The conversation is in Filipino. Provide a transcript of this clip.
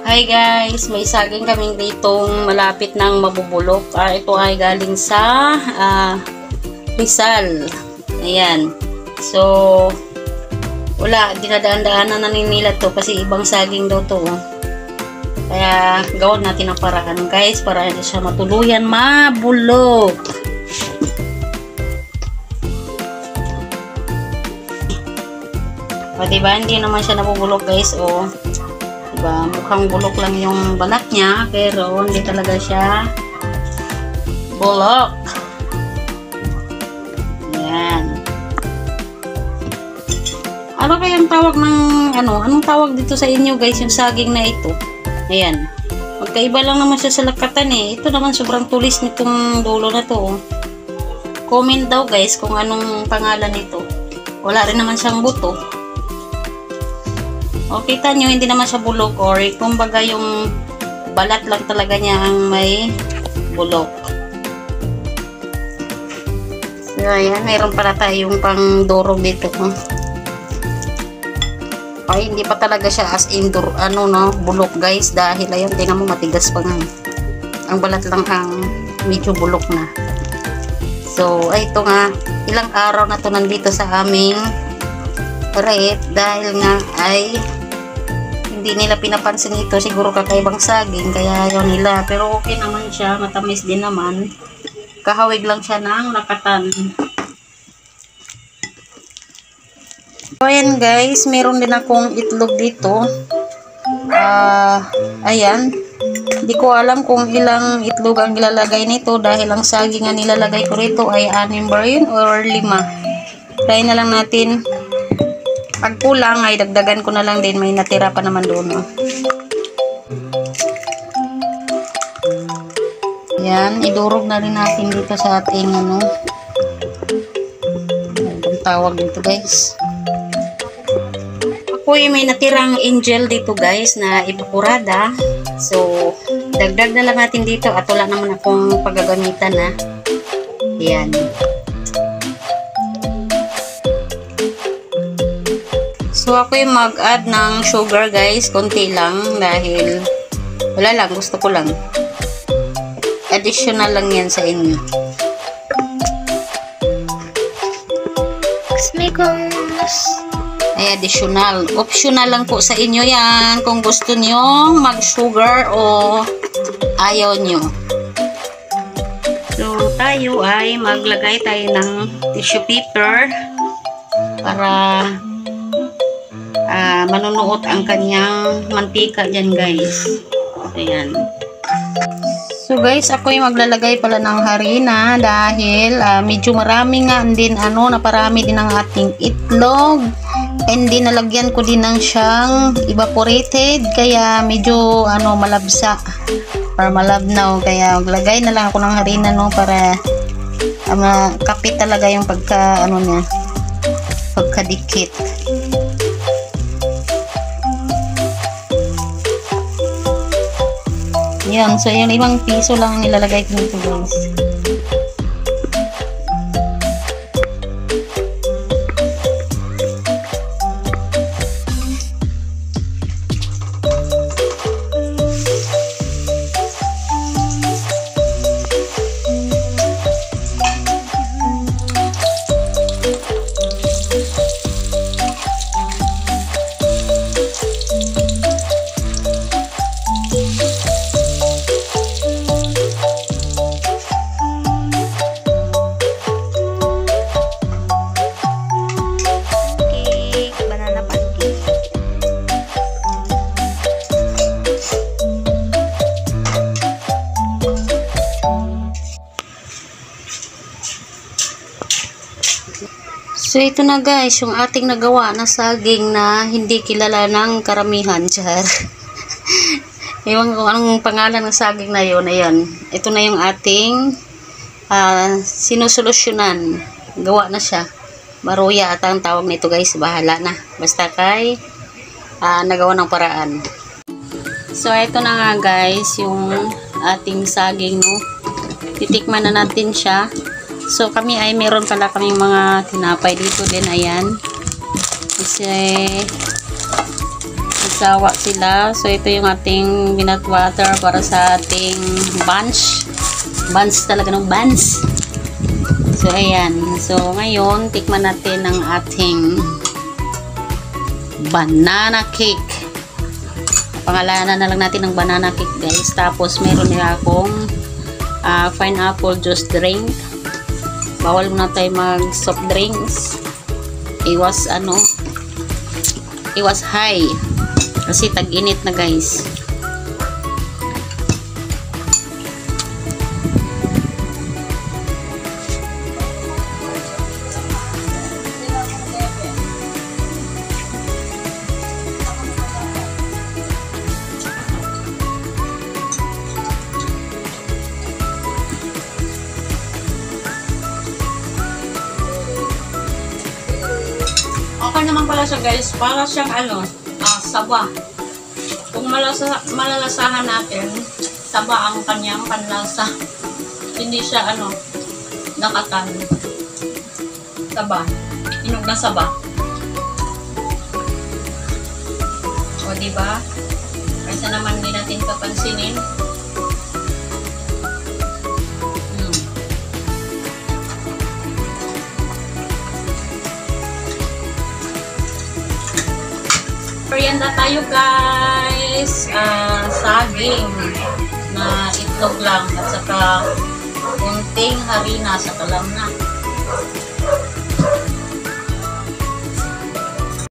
Hi guys, may saging kaming ditong malapit ng mabubulok. Ito ay galing sa Rizal. Ayan. So, wala, dinadaan-daanan na nila to kasi ibang saging daw to. Kaya, gawin natin ang paraan guys para hindi siya matuluyan mabulok. O, diba? Hindi naman siya nabubulok guys. O, diba? Mukhang bulok lang yung balat niya, pero hindi talaga siya bulok. Ayan. Ano kaya ang tawag ng, anong tawag dito sa inyo guys, yung saging na ito? Ayan. Magkaiba lang naman siya sa lakatan eh. Ito naman sobrang tulis nitong dulo na to. Comment daw guys kung anong pangalan nito. Wala rin naman siyang buto. O, kita nyo, hindi naman siya bulok or kumbaga yung balat lang talaga niya ang may bulok. So, ayan, mayroon pala tayong pang durog dito. Ay, hindi pa talaga siya as in bulok guys dahil ayan, tingnan mo matigas pa nga. Ang balat lang ang medyo bulok na. So, ay, ito nga, ilang araw na to nandito sa aming rep dahil nga ay hindi nila pinapansin ito, siguro kakaibang saging kaya ayaw nila, pero okay naman siya, matamis din naman, kahawig lang siya ng lakatan. So ayan guys, meron din akong itlog dito. Ayan, hindi ko alam kung ilang itlog ang ilalagay nito dahil ang saging na nilalagay ko rito ay 6 ba yun or 5. Try na lang natin. Pag kulang ay dagdagan ko na lang din, may natira pa naman doon. Yan, idurog na rin natin dito sa ating anong tawag dito guys. Ako may natirang angel dito guys na ipakurada. So, dagdag na lang natin dito at wala naman akong paggagamitan na. Yan. So, ako yung mag-add ng sugar guys, konti lang dahil wala lang, gusto ko lang. Additional lang yan sa inyo. Ay, additional. Optional lang po sa inyo yan kung gusto nyo mag-sugar o ayaw nyo. So, tayo ay maglagay tayo ng tissue paper para manunuot ang kanyang mantika dyan guys. Ayan. So guys, ako yung maglalagay pala ng harina dahil medyo marami nga din naparami din ang ating itlog and din nalagyan ko din ng siyang evaporated kaya medyo malabsa or malabnaw, kaya maglagay na lang ako ng harina para makapit talaga yung niya, pagkadikit. Yan, so yung 5 piso lang nilalagay ko nito guys. So, ito na guys, yung ating nagawa na saging na hindi kilala ng karamihan. Ewan ko anong pangalan ng saging na yun. Ayan. Ito na yung ating sinusolusyonan. Gawa na siya. Maruya at ang tawag nito guys. Bahala na. Basta kay nagawa ng paraan. So, ito na nga guys, yung ating saging. Titikman na natin siya. So, kami ay meron pala kaming mga tinapay dito din. Ayan. Kasi nagsawa sila. So, ito yung ating peanut butter para sa ating bunch. Bunch talaga ng bunch. So, ayan. So, ngayon, tikman natin ang ating banana cake. Pangalanan na lang natin ng banana cake, guys. Tapos, meron na akong pineapple juice drink. Bawal muna tayo mag soft drinks. Iwas high kasi tag-init na, guys. Okay naman pala siya, guys. Para siyang saba. Kung malalasahan natin, saba ang kanyang panlasa. Hindi siya nakatan. Saba. Inog na saba. O, diba? Kaysa naman hindi natin papansinin. Merienda tayo, guys. Saging na itlog lang at saka kunting harina sa kalam na.